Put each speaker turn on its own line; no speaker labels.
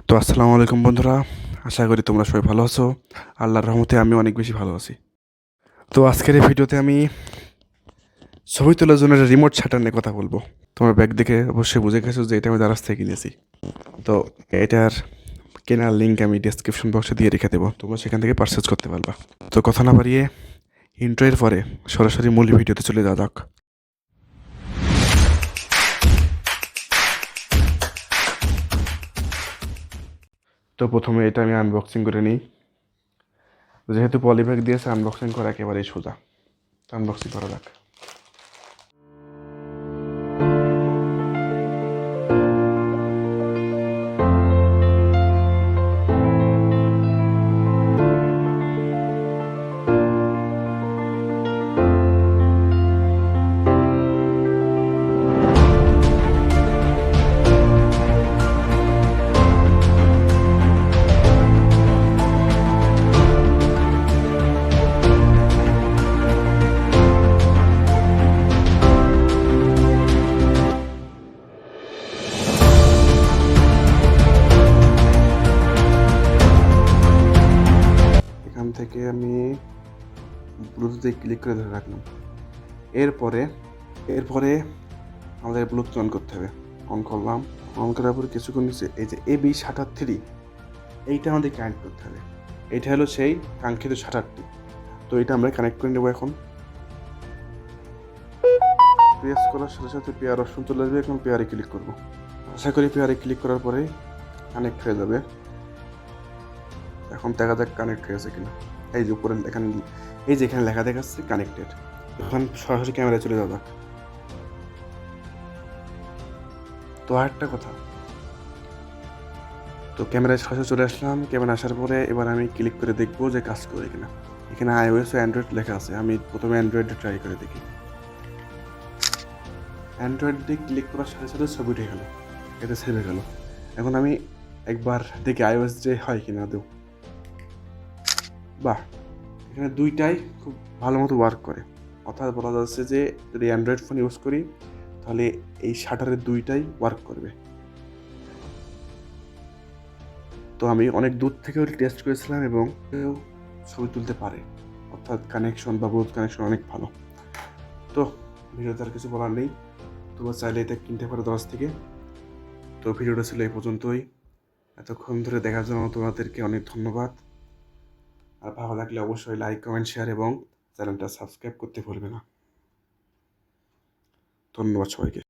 তো আসসালামু আলাইকুম বন্ধুরা, আশা করি তোমরা সবাই ভালো আছো। আল্লাহর রহমতে আমি অনেক বেশি ভালো আছি। তো আজকের এই ভিডিওতে আমি ছবি তোলার জন্য একটা রিমোট শাটার নিয়ে কথা বলবো। তোমার ব্যাগ দেখে অবশ্যই বুঝে গেছো যে এটা আমি দারাজ থেকে কিনেছি। তো এটার কেনার লিঙ্ক আমি ডেসক্রিপশন বক্সে দিয়ে রেখে দেবো, তোমরা সেখান থেকে পারচেজ করতে পারবা। তো কথা না বাড়িয়ে ইন্ট্রোয়ের পরে সরাসরি মূল ভিডিওতে চলে যাওয়া যাক। তো প্রথমে এটা আমি আনবক্সিং করে নিই। যেহেতু পলিব্যাগ দিয়েছে, আনবক্সিং করা একেবারেই সোজা। আনবক্সিং করা যাক। এখান থেকে আমি ব্লুটুথে ক্লিক করে ধরে রাখলাম। এরপরে এরপরে আমাদের ব্লুটুথ অন করতে হবে। অন করলাম। অন করার পরে কিছুক্ষণ নিচে এই যে AB73, এইটা আমাদের কানেক্ট করতে হবে। এইটা হলো সেই কাঙ্ক্ষিত শাটারটি। তো এটা আমরা কানেক্ট করে নেবো। এখন প্রেস করার সাথে সাথে পেয়ার অপশন চলে আসবে। এখন পেয়ারে ক্লিক করবো। আশা করি পেয়ারে ক্লিক করার পরে কানেক্ট হয়ে যাবে। এখন দেখা যাক কানেক্ট হয়েছে কিনা। এই যে উপরে এখানে, এই যে এখানে লেখা দেখাচ্ছে কানেক্টেড। এখন সরাসরি ক্যামেরায় চলে যাওয়া যাক। তো আরেকটা কথা, তো ক্যামেরায় সরাসরি চলে আসলাম। ক্যামেরা আসার পরে এবার আমি ক্লিক করে দেখবো যে কাজ করে কিনা। এখানে iOS ও অ্যান্ড্রয়েড লেখা আছে। আমি প্রথমে অ্যান্ড্রয়েডে ট্রাই করে দেখি। অ্যান্ড্রয়েড দিয়ে ক্লিক করার সাথে সাথে ছবি উঠে গেল, এতে সেভ হয়ে গেল। এখন আমি একবার দেখি iOS যে হয় কিনা আদৌ। বাহ, এখানে দুইটাই খুব ভালো মতো ওয়ার্ক করে। অর্থাৎ বলা যাচ্ছে যে যদি অ্যান্ড্রয়েড ফোন ইউজ করি তাহলে এই শাটারের দুইটাই ওয়ার্ক করবে। তো আমি অনেক দূর থেকেও টেস্ট করেছিলাম এবং কেউ ছবি তুলতে পারে। অর্থাৎ কানেকশন বা ব্লুটুথ কানেকশন অনেক ভালো। তো ভিডিওতে আর কিছু বলার নেই, তোমরা চাইলে এটা কিনতে পারো দশ থেকে। তো ভিডিওটা ছিল এই পর্যন্তই। এতক্ষণ ধরে দেখার জন্য তোমাদেরকে অনেক ধন্যবাদ। আর ভালো লাগলে অবশ্যই লাইক, কমেন্ট, শেয়ার এবং চ্যানেলটা সাবস্ক্রাইব করতে ভুলবে না। ধন্যবাদ সবাইকে।